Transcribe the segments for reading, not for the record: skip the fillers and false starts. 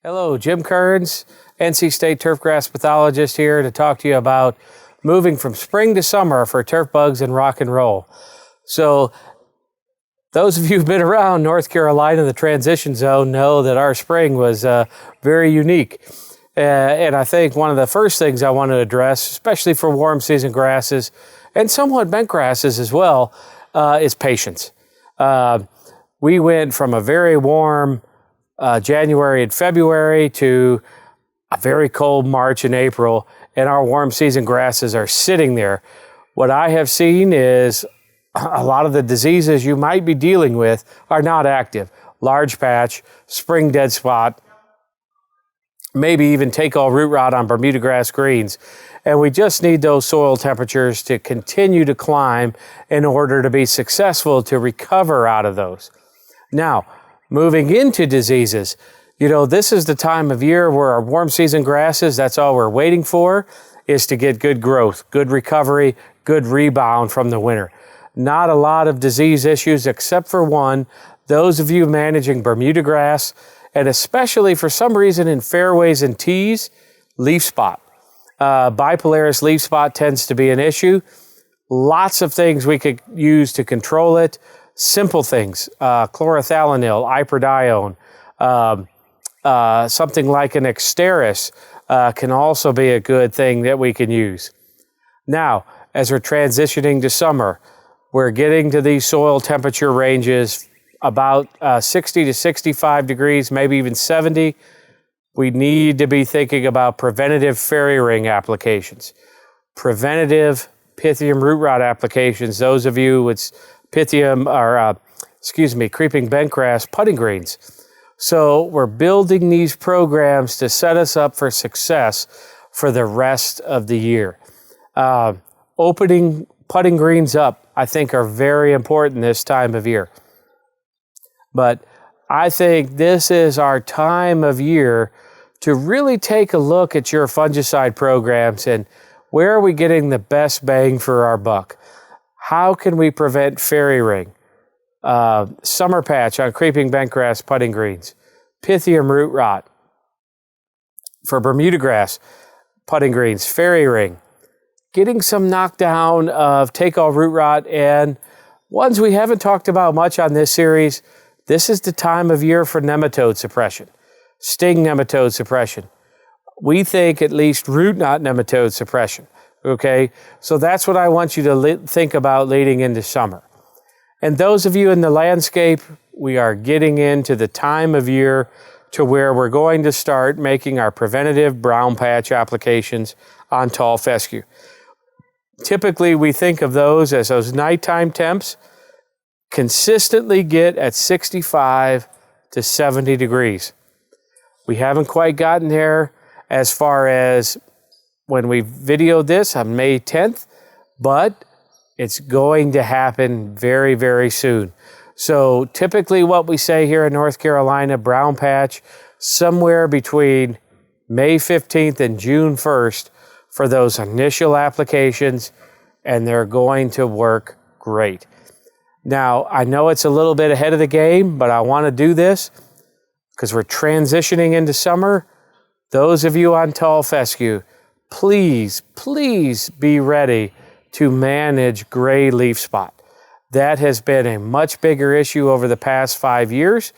Hello, Jim Kearns, NC State turfgrass pathologist here to talk to you about moving from spring to summer for turf bugs and rock and roll. So those of you who've been around North Carolina, the transition zone, know that our spring was very unique. And I think one of the first things I want to address, especially for warm season grasses and somewhat bent grasses as well, is patience. We went from a very warm January and February to a very cold March and April, and our warm season grasses are sitting there. What I have seen is a lot of the diseases you might be dealing with are not active. Large patch, spring dead spot, maybe even take-all root rot on Bermuda grass greens. And we just need those soil temperatures to continue to climb in order to be successful to recover out of those. Now, moving into diseases, this is the time of year where our warm season grasses, that's all we're waiting for, is to get good growth, good recovery, good rebound from the winter. Not a lot of disease issues except for one. Those of you managing Bermuda grass, and especially for some reason in fairways and tees, leaf spot. Bipolaris leaf spot tends to be an issue. Lots of things we could use to control it. Simple things, chlorothalonil, iprodione, something like an Exteris can also be a good thing that we can use. Now, as we're transitioning to summer, we're getting to these soil temperature ranges about 60 to 65 degrees, maybe even 70. We need to be thinking about preventative fairy ring applications, preventative Pythium root rot applications, those of you with Pythium, creeping bentgrass putting greens. So we're building these programs to set us up for success for the rest of the year. Opening putting greens up, I think, are very important this time of year. But I think this is our time of year to really take a look at your fungicide programs and where are we getting the best bang for our buck? How can we prevent fairy ring, summer patch on creeping bentgrass putting greens, Pythium root rot for Bermuda grass putting greens, fairy ring, getting some knockdown of take-all root rot, and ones we haven't talked about much on this series. This is the time of year for nematode suppression, sting nematode suppression. We think at least root knot nematode suppression. Okay, so that's what I want you to think about leading into summer. And those of you in the landscape, we are getting into the time of year to where we're going to start making our preventative brown patch applications on tall fescue. Typically, we think of those as those nighttime temps consistently get at 65 to 70 degrees. We haven't quite gotten there as far as when we videoed this on May 10th, but it's going to happen very, very soon. So typically what we say here in North Carolina, brown patch, somewhere between May 15th and June 1st for those initial applications, and they're going to work great. Now, I know it's a little bit ahead of the game, but I want to do this because we're transitioning into summer. Those of you on tall fescue, please be ready to manage gray leaf spot. That has been a much bigger issue over the past 5 years,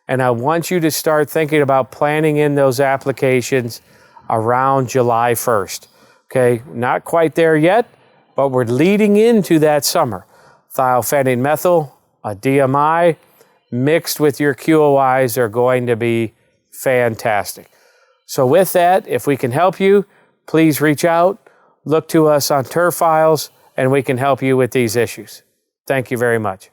and I want you to start thinking about planning in those applications around July 1st. Okay, not quite there yet, but we're leading into that summer. Thiophanate methyl, a DMI, mixed with your QOIs are going to be fantastic. So with that, if we can help you, please reach out, look to us on Turf Files, and we can help you with these issues. Thank you very much.